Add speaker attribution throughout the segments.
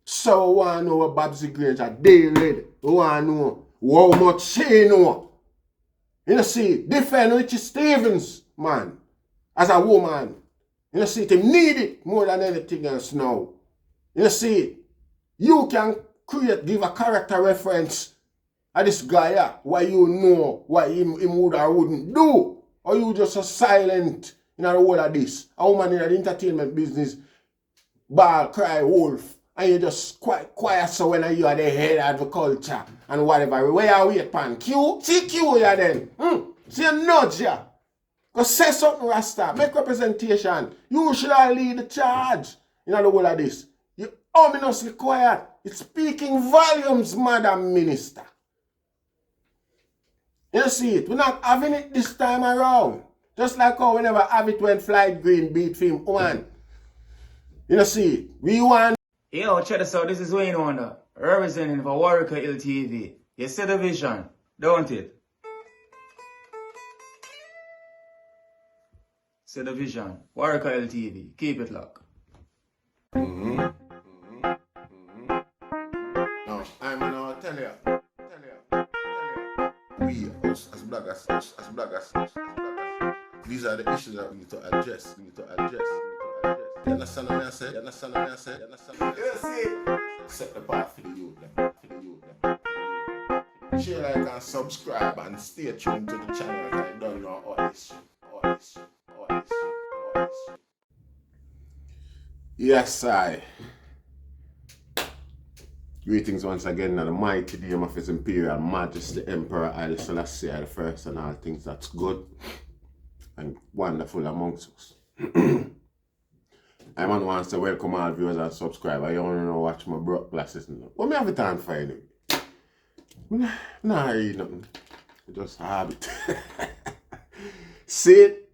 Speaker 1: So we want to know what BABSY GRANGE are daily. We want to know how much she know. You know, see, defend Richie Stevens, man, as a woman. You know, see, they need it more than anything else now. You know, see, you can give a character reference of this guy, yeah, why you know what him would or wouldn't do. Or you just so silent in the whole of this. A woman in the entertainment business, ball, cry, wolf. And you just quiet so when you are the head of the culture and whatever. Where you wait, pan? Q? See Q ya then. See a nudge ya. Go say something, Rasta. Make representation. You should lead the charge in the whole of this. You ominously quiet. It's speaking volumes, Madam Minister. You see it? We're not having it this time around. Just like how we never have it when Flight Green beat film. One. You see it? We want.
Speaker 2: Yo, check this out. This is Wayne Wonder, representing for Warieka LTV. You see the vision, don't it? See the vision. Warieka LTV. Keep it locked.
Speaker 1: No, I'm gonna tell you. We, us as bloggers, these are the issues that we need to address. You understand what I say? You see? Set the path for the youth. Share, like, and subscribe and stay tuned to the channel. I don't know all this. Yes, I. Greetings once again in the mighty name of His Imperial Majesty Emperor Haile Selassie I the First, and all things that's good and wonderful amongst us. I wants to welcome all viewers and subscribers. You want to watch my broke glasses? What me have a time for anyway? Nah, I read nothing. Just a habit. See it?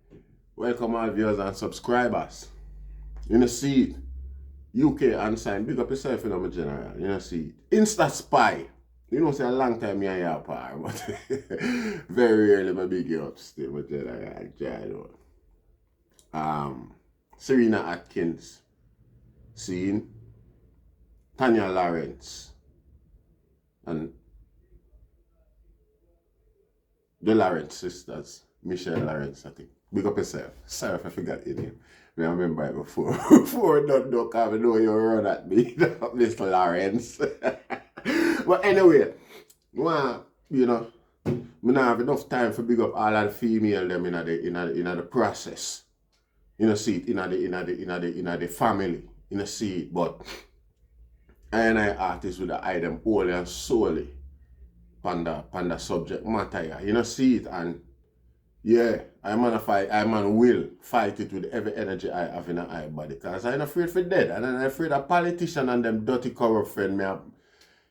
Speaker 1: Welcome all viewers and subscribers. You know, see it? UK unsigned, big up yourself, you know, my general. You know, see it? Insta Spy. You know, say a long time me and you apart, but very rarely my big you up still, my general. Serena Atkins, seen Tanya Lawrence, and the Lawrence sisters, Michelle Lawrence, I think. Big up yourself. Sorry if I forgot your name. I remember it before. Before don't come, I know you run at me, Mr. Lawrence. But anyway, well, you know, I don't have enough time for big up all of the female them in the process. You know, see it in the family. You know, see it, but I artists with the item wholly and solely panda subject matter. You know, see it, and yeah, I will fight it with every energy I have in my body, because I'm afraid for dead, and I'm afraid of politicians and them dirty corrupt friend me have.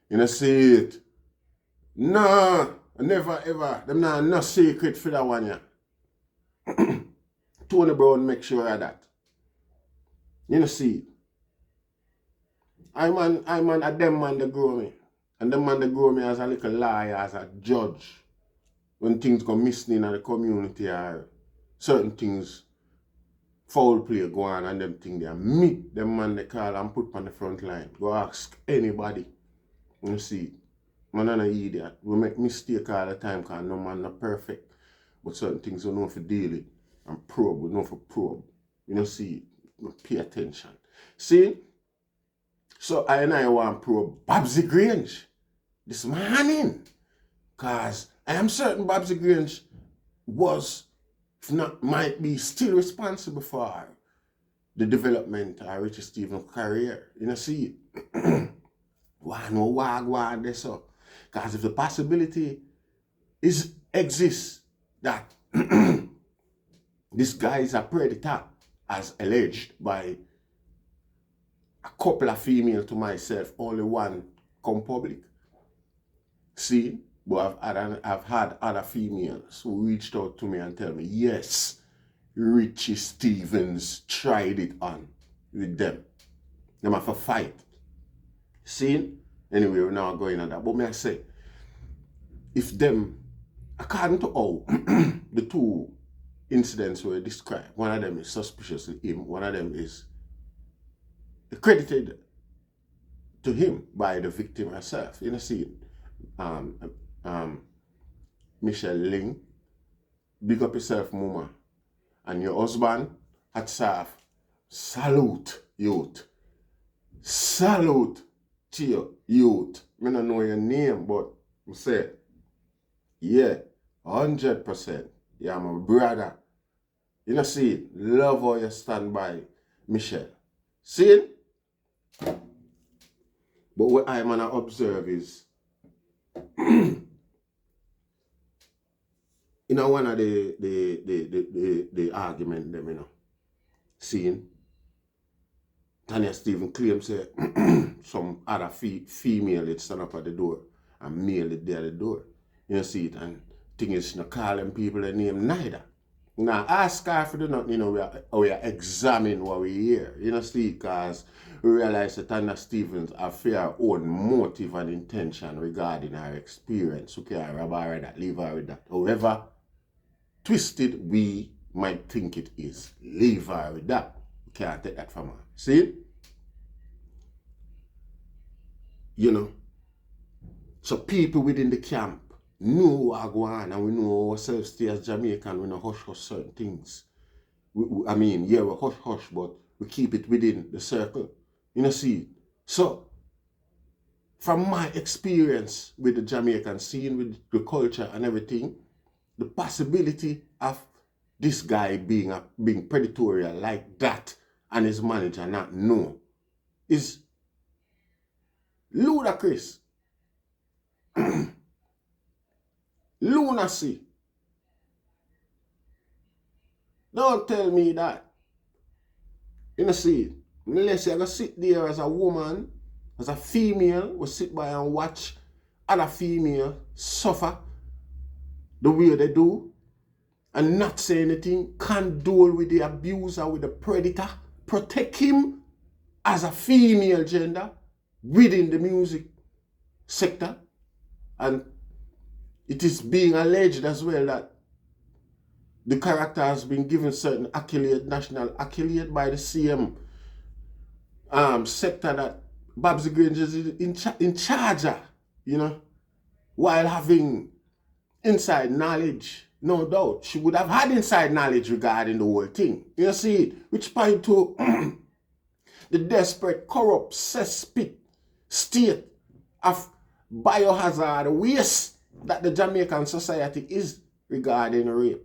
Speaker 1: You know, see it. No, never ever. Them not no secret for that one, yeah. Tony Brown make sure of that. You know, see it. I'm a them man that grow me. And them man that grow me as a little lawyer, as a judge. When things go missing in the community or certain things, foul play go on and them things there. Me, them man they call and put on the front line. Go ask anybody. You see it. Man I'm an idiot. We make mistake all the time because no man not perfect. But certain things we know for deal with. And probe, we know for probe. You know, see, pay attention. See? So I want to probe BABSY GRANGE this morning. Because I am certain BABSY GRANGE was, if not, might be still responsible for the development of Richie Stevens' career. You know, see? Why no wag this up? Because if the possibility exists that this guy is a predator, as alleged by a couple of females to myself, only one come public. See, but I've had other females who reached out to me and tell me, yes, Richie Stevens tried it on with them. Them have a fight. See? Anyway, we're now going on that. But may I say, if them, according to how the two incidents were described, one of them is suspiciously him, one of them is credited to him by the victim herself. You know, see, Michelle Ling, big up yourself, mama. And your husband, Hatsaf, salute, youth. Salute to you, youth. I don't know your name, but I say, yeah, 100%. Yeah, my brother. You know, see it? Love how you stand by Michelle. See it? But what I'm gonna observe is, you know, one of the argument them, you know, seeing Tanya Stephen claims say some other female it stand up at the door and male it there at the door. You know, see it, and thing is, you know, calling people a name neither. Now, ask her if we do not, you know, we are examining what we hear. You know, see, because we realize that Tanya Stevens have her own motive and intention regarding her experience. Okay, I rob her that, leave her with that. However twisted we might think it is, leave her with that. We can't take that from her. See? You know, so people within the camp know what go on, and we know ourselves stay as Jamaican, we know hush certain things. I mean, yeah, we hush, but we keep it within the circle. You know, see? So, from my experience with the Jamaican scene, with the culture and everything, the possibility of this guy being predatory like that and his manager not know is ludicrous. Lunacy. Don't tell me that. You know, see, unless you're going to sit there as a woman, as a female, will sit by and watch other female suffer the way they do and not say anything, condole with the abuser, with the predator, protect him as a female gender within the music sector. And it is being alleged as well that the character has been given certain accolade, national accolade by the CM sector that BABSY GRANGE is in charge of, you know, while having inside knowledge, no doubt. She would have had inside knowledge regarding the whole thing. You see it? Which point to the desperate, corrupt, cesspit state of biohazard waste that the Jamaican society is regarding rape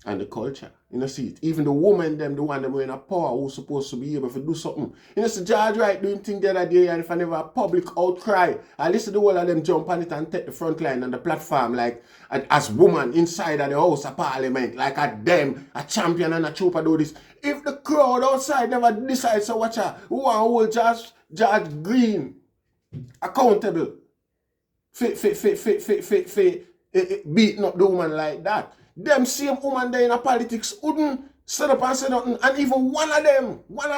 Speaker 1: and the culture. You know, see it. Even the woman, them, the one them in a power who's supposed to be able to do something. You know, see George Wright doing things the other day, and if I never a public outcry, I listen to all of them jump on it and take the front line on the platform like as woman inside of the House of Parliament, like a them, a champion and a trooper do this. If the crowd outside never decides to watch her, who want hold George Green accountable for beating up the woman like that. Them same woman there in a politics wouldn't stand up and say nothing, and even one of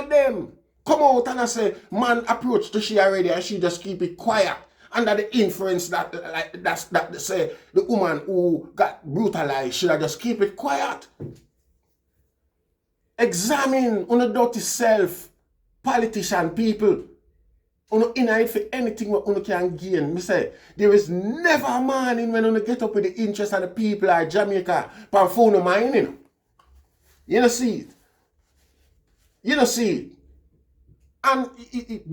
Speaker 1: them come out and I say, man approach to she already and she just keep it quiet under the influence that they say the woman who got brutalized should have just keep it quiet. Examine on the dirty self, politician people. Uno in for anything what uno can gain. Me say, there is never a morning when uno get up with the interest of the people of Jamaica pan phone mining. You know see it. You know see it. And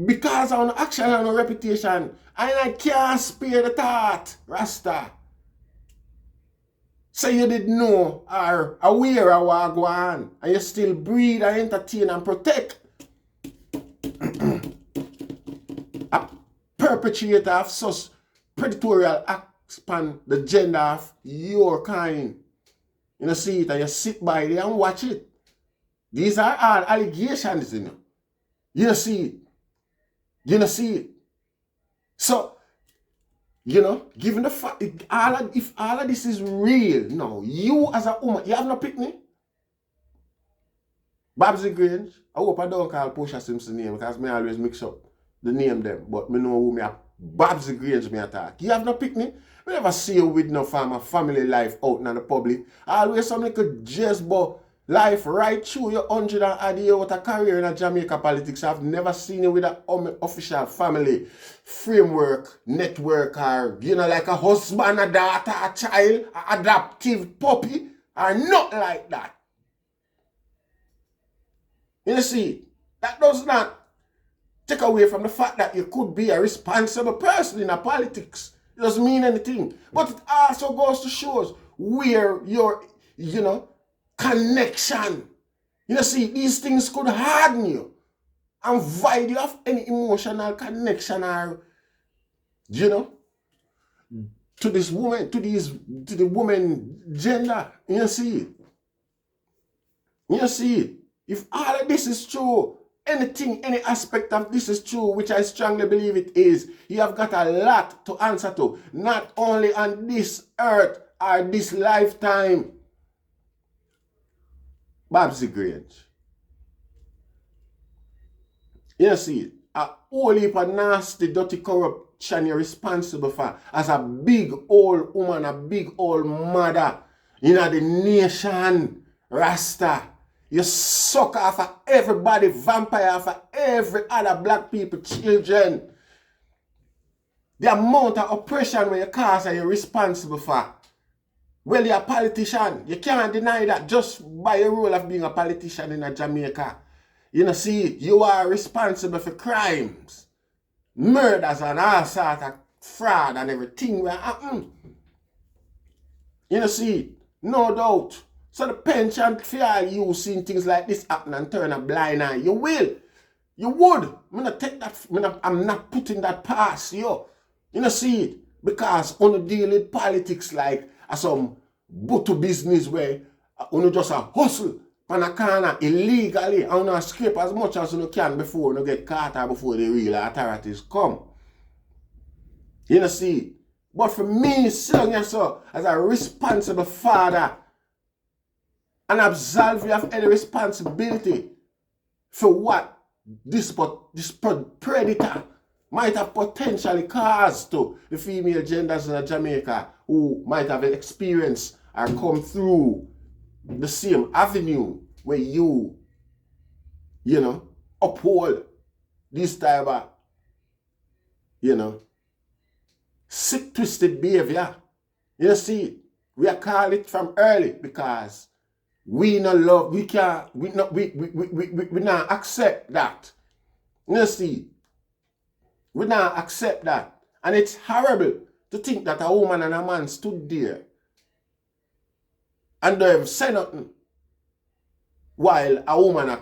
Speaker 1: because of our action and our reputation, I can't spare the thought, Rasta. So you did know or aware of what go on, and you still breathe and entertain and protect a perpetrator of such predatory acts upon the gender of your kind. You know, see it and you sit by there and watch it. These are all allegations, you know. You know, see it. You know, see it. So, you know, given the fact, if all of this is real, no, you as a woman, you have no picnic. BABSY GRANGE, I hope I don't call Portia Simpson name because I always mix up the name them, but me know who me are. BABSY GRANGE me attack. You have no picnic. We never see you with no family life out in the public. Always some little jezbo life right through your 100 and odd year with a career in a Jamaica politics. I've never seen you with an official family framework, network, or, you know, like a husband, a daughter, a child, an adoptive puppy, or not like that. You see, that does not take away from the fact that you could be a responsible person in a politics. It doesn't mean anything. But it also goes to show where your, you know, connection. You know, see, these things could harden you and void you of any emotional connection or, you know, to this woman, to the woman gender. You see it. You see it. If all of this is true, anything, any aspect of this is true, which I strongly believe it is, you have got a lot to answer to, not only on this earth or this lifetime. BABSY GRANGE. You see it. A whole heap of nasty, dirty corruption you're responsible for as a big old woman, a big old mother in the nation, Rasta. You suck off of everybody, vampire for every other black people, children. The amount of oppression when you cause and you're responsible for. Well, you're a politician. You can't deny that just by your role of being a politician in Jamaica. You know, see, you are responsible for crimes, murders and all sorts of fraud and everything will happen. You know, see, no doubt. So the penchant for you seeing things like this happen and turn a blind eye. You will. You would. I'm not take that. I'm not putting that past you. You know, see it. Because on the deal with politics like some butu business where you just a hustle on a corner illegally and you scrape as much as you can before you get caught or before the real authorities come. You know, see it. But for me, seeing yourself as a responsible father and absolve you of any responsibility for what this predator might have potentially caused to the female genders in Jamaica who might have experienced or come through the same avenue where you know, uphold this type of, you know, sick, twisted behavior. You see, we are call it from early because we not love, we not accept that. You see, we not accept that. And it's horrible to think that a woman and a man stood there and they have said nothing while a woman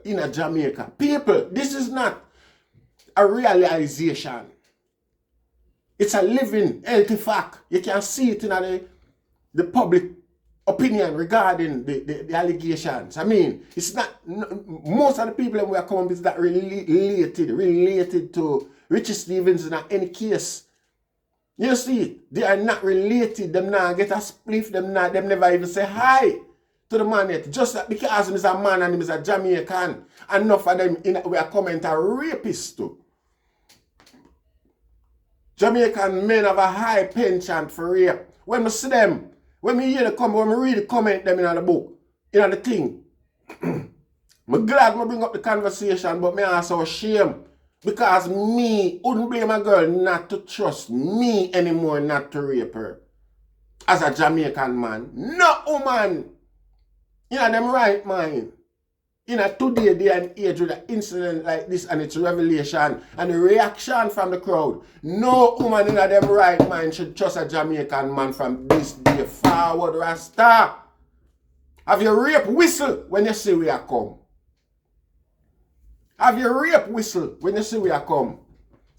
Speaker 1: in a Jamaica. People, this is not a realization. It's a living, healthy fact. You can see it in the public opinion regarding the allegations. I mean, it's not, most of the people that we are coming is not related to Richie Stevens in any case. You see, they are not related. Them not get a spliff. Them never even say hi to the man yet. Just that because him is a man and him is a Jamaican. Enough of them we are coming to rapists too. Jamaican men have a high penchant for rape. When I see them, when I hear the comment, when I read the comment them in the book, in the thing, I'm glad I bring up the conversation, but I also shame. Because me wouldn't blame a girl not to trust me anymore, not to rape her. As a Jamaican man. No woman. You know, them right mind. You know, today they are an age with an incident like this and it's a revelation and the reaction from the crowd. No woman in them right mind should trust a Jamaican man from this day forward, Rasta. Have you rape whistle when you see we are come? Have you rape whistle when you see we are come?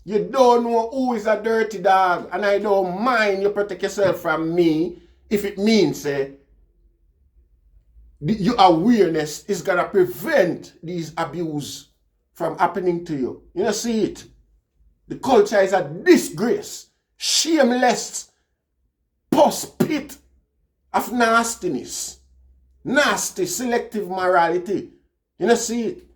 Speaker 1: You don't know who is a dirty dog and I don't mind you protect yourself from me if it means your awareness is going to prevent these abuse from happening to you. You know, see it. The culture is a disgrace, shameless, pus pit of nastiness, nasty, selective morality. You know, see it.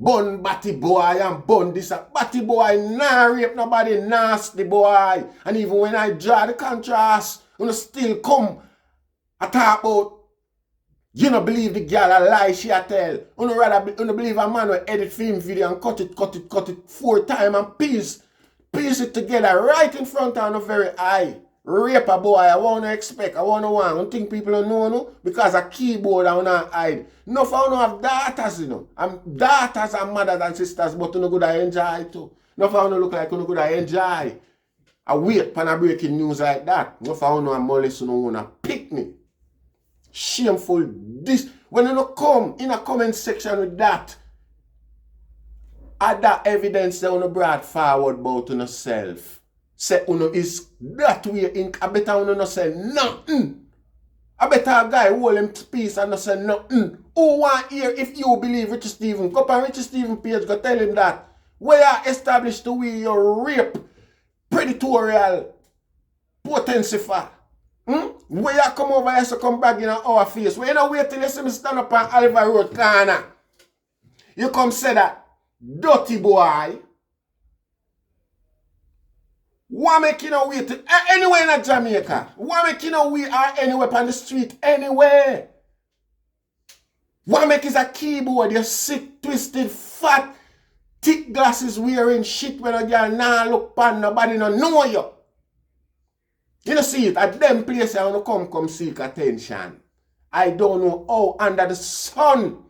Speaker 1: Bun batty boy and bun this. Batty boy nah rape nobody, nasty boy. And even when I draw the contrast, you know, still come I talk about You don't believe the girl a lie she a tell. You don't believe a man will edit film video and cut it 4 times and piece it together right in front of the very eye. Rape a boy, I want to expect, I want to want. I think people don't know, no? Because a keyboard I want to hide. No, for I don't have daughters, you know. I'm daughters and mothers and sisters, but you know good I enjoy too. No, for I don't look like you know good I enjoy. I wait for a breaking news like that. No, for I don't molest you know want to pick me. Shameful this. When you don't come in a comment section with that, add that evidence that you brought forward about yourself. Say uno is that way in I better uno no say nothing. I better a guy hold him to peace and not say nothing. Who want hear if you believe Richie Stephen? Go up on Richie Stephen page, go tell him that. Where you established the way you rape predatorial potency for. Where you come over here to come back in our face. Where you don't wait till you see me stand up on Oliver Road corner. You come say that dirty boy. Why make you know wait anywhere in Jamaica? Why make you know we are anywhere on the street? Anywhere. Why make is a keyboard? You sick, twisted, fat, thick glasses wearing shit when a girl nah look pan nobody no know you. You know see it at them places I wanna come seek attention. I don't know how under the sun.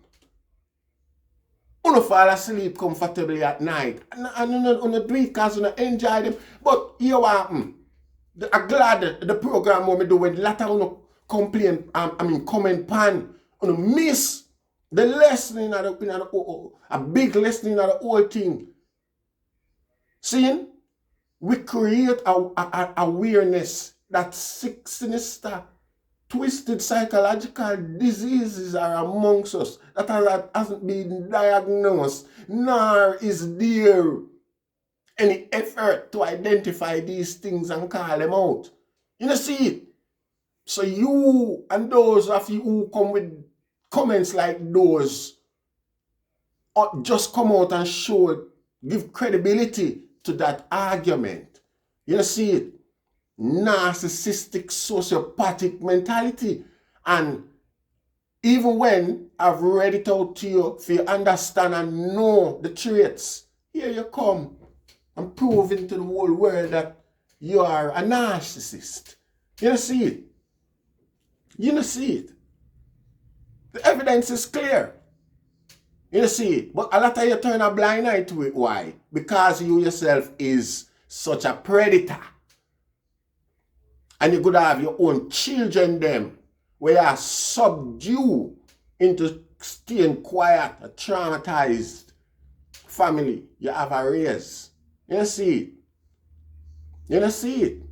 Speaker 1: You don't fall asleep comfortably at night. And you don't do it because you don't enjoy them. But you are, I'm glad the program what me do when later you complain, comment pan, you miss the lesson in a big lesson in the whole thing. See, we create a awareness that sick, sinister, twisted psychological diseases are amongst us that hasn't been diagnosed, nor is there any effort to identify these things and call them out. You know, see it? So you and those of you who come with comments like those, just come out and show it, give credibility to that argument. You know, see it? Narcissistic, sociopathic mentality. And even when I've read it out to you, if you understand and know the traits, here you come and proving to the whole world that you are a narcissist. You don't see it. You don't see it. The evidence is clear. You don't see it. But a lot of you turn a blind eye to it. Why? Because you yourself is such a predator. And you could have your own children them where you are subdued into staying quiet, a traumatized family. You have a race. You don't see it. You don't see it.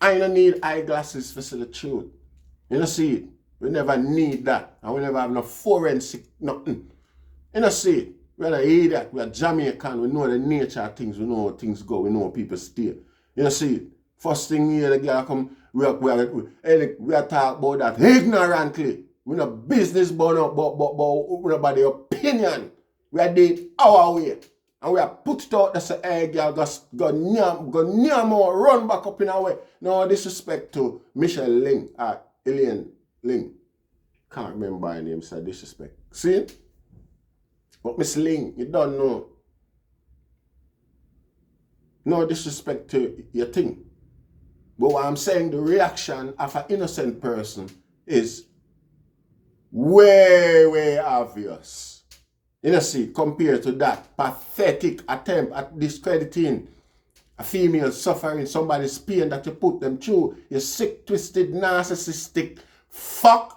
Speaker 1: I don't need eyeglasses to see the truth. You don't see it. We never need that. And we never have no forensic, nothing. You don't see it. We're not idiot. We're Jamaican. We know the nature of things. We know how things go. We know how people stay. You know, see it. First thing here, the girl come, we are talking about that ignorantly. We're not business but nobody opinion. We are doing our way. And we are put it out there say, hey girl, go near more, run back up in our way. No disrespect to Michelle Ling, Elaine Ling. Can't remember her name, so disrespect. See? But Miss Ling, you don't know. No disrespect to your thing. But what I'm saying, the reaction of an innocent person is way obvious. You know, see, compared to that pathetic attempt at discrediting a female suffering somebody's pain that you put them through, you sick, twisted, narcissistic fuck.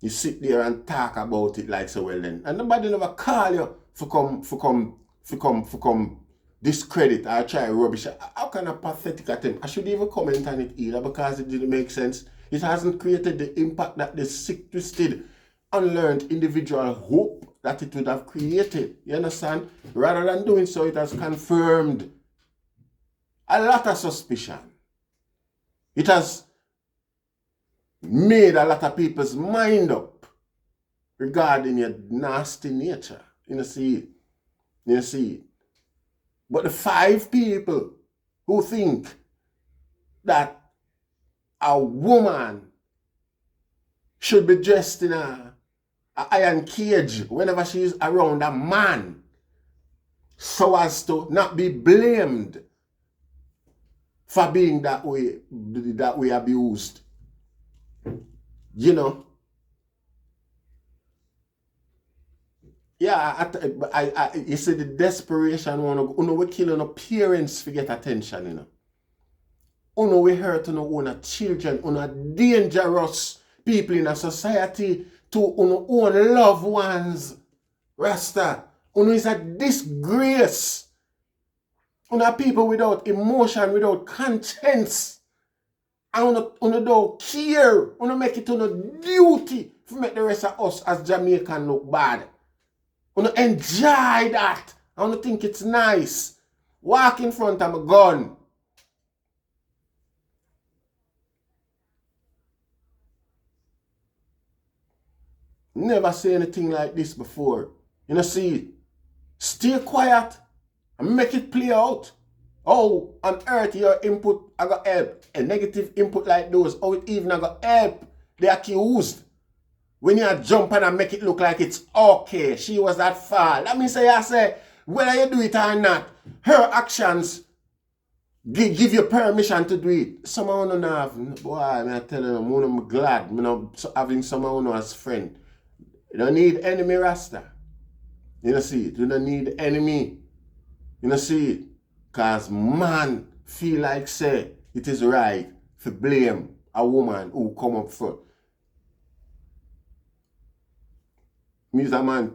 Speaker 1: You sit there and talk about it like so well then. And nobody never call you for come discredit or try rubbish. How can a pathetic attempt? I should even comment on it either because it didn't make sense. It hasn't created the impact that the sick, twisted, unlearned individual hope that it would have created. You understand? Rather than doing so, it has confirmed a lot of suspicion. It has made a lot of people's mind up. regarding your nasty nature. You see it. You see it. But the 5 people who think that a woman should be dressed in a iron cage whenever she is around a man, so as to not be blamed for being that way abused. You know. Yeah, you see the desperation one we kill on parents to get attention, you know. We hurt on own children, on dangerous people in a society to own loved ones. Rasta, is a disgrace. People without emotion, without conscience. And don't care. Make it duty to make the rest of us as Jamaican look bad. Enjoy that. I think it's nice. Walk in front of a gun. Never say anything like this before. See, stay quiet and make it play out. Oh, on earth your input I got help. A negative input like those, oh, it even I got help the accused. When you jump and make it look like it's okay, she was that far. That means I say, whether you do it or not, her actions give you permission to do it. Someone don't have, boy, I tell you, I'm glad I'm having someone as friend. You don't need enemy, Rasta. You know see it. You don't need enemy. You know see it. Because man feel like say it is right to blame a woman who come up front. Me as a man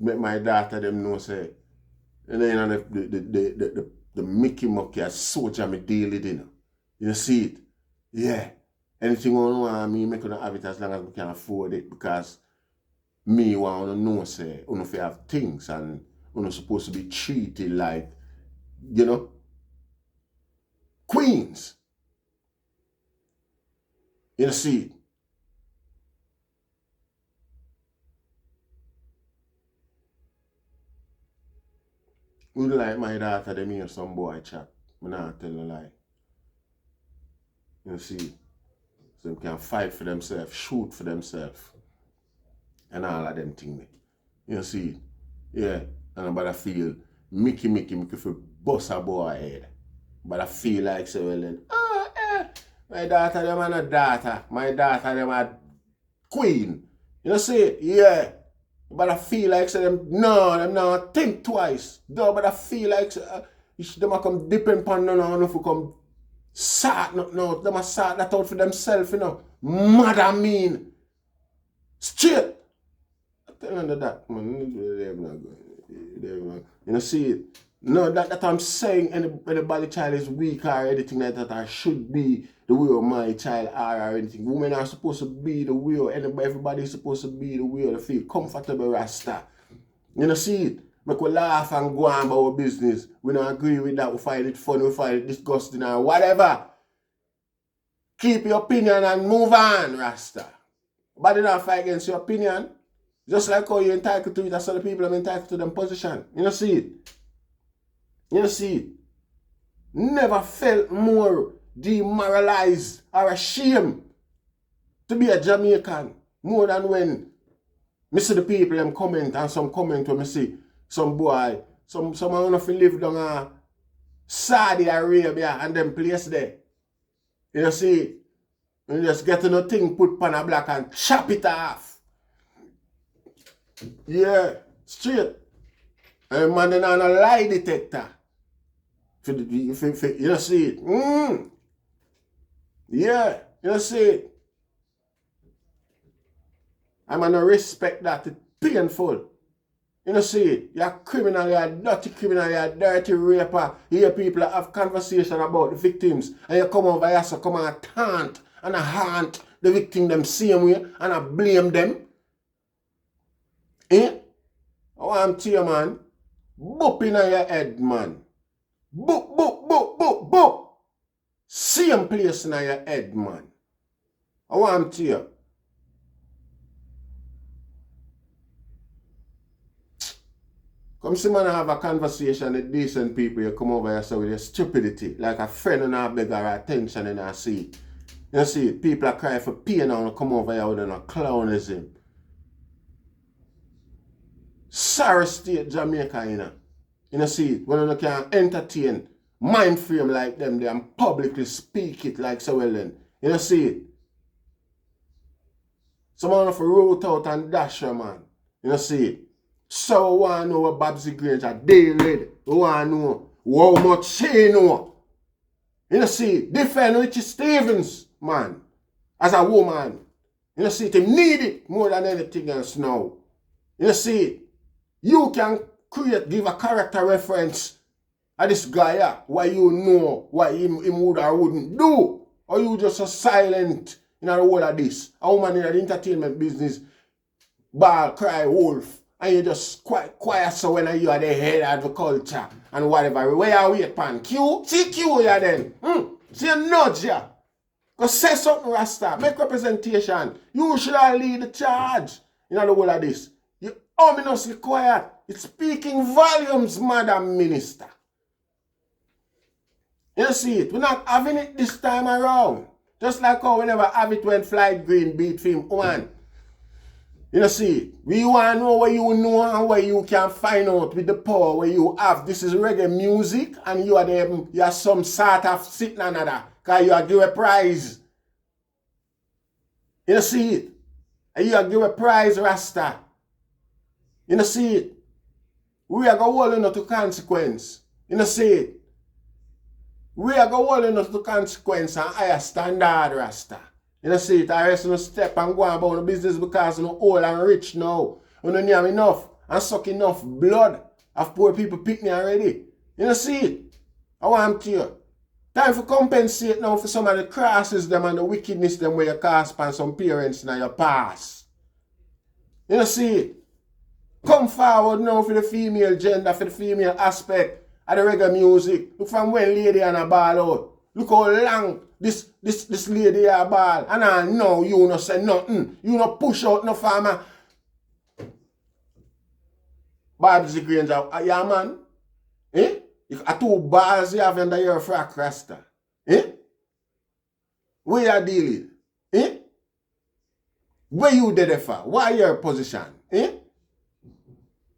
Speaker 1: make my daughter them know say, and then the Mickey Monkey as soldier me deal with, you know. You see it? Yeah. Anything you want me make you have it as long as we can afford it, because me want to know say you if you have things and you're supposed to be treated like, you know, queens. You see it? Would like my daughter them hear some boy chat. I'm not tell a lie. You see, so they can fight for themselves, shoot for themselves, and all of them things. You see, yeah, and but I feel Mickey for bust a boy head. But I feel like say, well then, my daughter them are not daughter, my daughter them are queen. You see, yeah. But I feel like say them not think twice. No, but I feel like them a come depend upon no if we come sort no, them a sort that out for themselves, you know. Mad I mean. Straight. I tell you that, man. You know, see it. No, that I'm saying anybody child is weak or anything like that, or should be the way of my child are or anything. Women are supposed to be the way, or everybody is supposed to be the way to feel comfortable, Rasta. You know, see it? Make we laugh and go on about our business. We don't agree with that. We find it funny, we find it disgusting or whatever. Keep your opinion and move on, Rasta. But do not fight against your opinion. Just like how you're entitled to it, that's how the people are entitled to them position. You know, see it? You know, see it? Never felt more demoralized or ashamed to be a Jamaican more than when I see the people them comment, and some comment when I see some boy, someone who live down Saudi Arabia and them place there. You know, see it? You just get a thing put pan a black and chop it off. Yeah, straight. And man, then on a lie detector. You know, see it? Yeah, you know, see it? I'm gonna respect that. It's painful. You know, see it? You're a criminal, you're a dirty criminal, you're a dirty raper. You hear people have conversation about the victims, and you come over here, so come and taunt and haunt the victim them same way, and I blame them. Eh? I want to you, man. Boop in your head, man. Boop, boop, boop, boop, boop. Same place in your head, man. I want to you. Come see man have a conversation with decent people, you come over here so with your stupidity, like a friend and a beg our attention and I see it. You see it, people are crying for pain and come over here with a clownism. Sorry state Jamaica, you know. You see it, when you can entertain, mind frame like them, they and publicly speak it like so well then. You see it. Someone have to root out and dash her, man. You see it. So we want to know what BABSY GRANGE are deal with. We want to know how much she know. You see it. Defend Richie Stevens, man. As a woman. You see it. He need it more than anything else now. You see it. You can give a character reference of this guy, why you know what him would or wouldn't do. Or you just so silent in the whole of this. A woman in the entertainment business, ball, cry, wolf. And you just quiet so when you are the head of the culture and whatever. Where you wait pan? Q? See Q ya then. See a nudge ya. Go say something, Rasta. Make representation. You should lead the charge in the whole of this. You ominously quiet. It's speaking volumes, Madam Minister. You see it? We're not having it this time around. Just like how we never have it when Flight Green beat film. Man. You see it? We want to know what you know and what you can find out with the power where you have. This is reggae music and you are some sort of sitting another. Because you are give a prize. You see it? And you are give a prize, Rasta. You see it? We are going to hold to consequence. You see it? We are going to hold to consequence and higher standard, Rasta. You see it? I rest no step and go on about the business because you know old and rich now. You don't have enough and suck enough blood of poor people picking already. You see it? I want to you. Time for compensate now for some of the crosses them and the wickedness them where you cast upon some parents in your past. You see it? Come forward now for the female gender, for the female aspect of the reggae music. Look from when lady and a ball out. Look how long this lady a ball. And I know you no say nothing. You no push out no farmer. BABSY GRANGE, yeah man. Eh? You a two balls you have under your frack Rasta. Eh? Where you dealing? Eh? Where you dead for? What your position? Eh?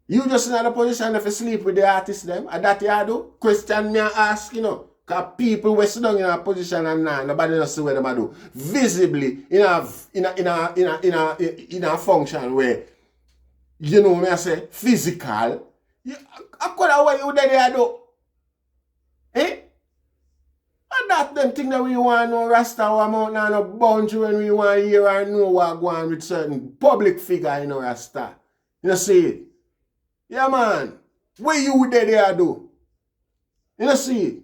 Speaker 1: You just in a position if you sleep with the artists them, and that you do? Question me and ask, you know. Because people were sit down in a position and now nobody knows what them do. Visibly in a function where you know me I say physical. I could have what you there do. Eh? And that them thing that we want to know Rasta or amount now no boundary when we want to hear and know what go on with certain public figure in Rasta. You see it? Yeah man. What you there do? You see it?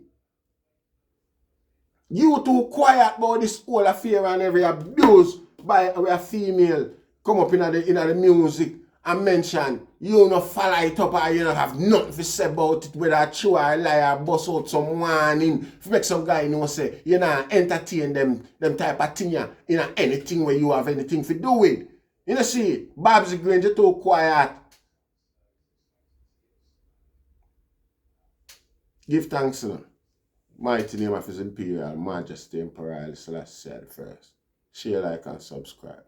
Speaker 1: You too quiet about this whole affair and every abuse by a female come up in the music and mention you no follow it up or you don't have nothing to say about it, whether true or lie or bust out some warning to make some guy know say you not entertain them type of thing in anything where you have anything to do with. You see, BABSY GRANGE too quiet. Give thanks to them. Mighty name of His Imperial Majesty Emperor Selassie I. Share, like, and subscribe.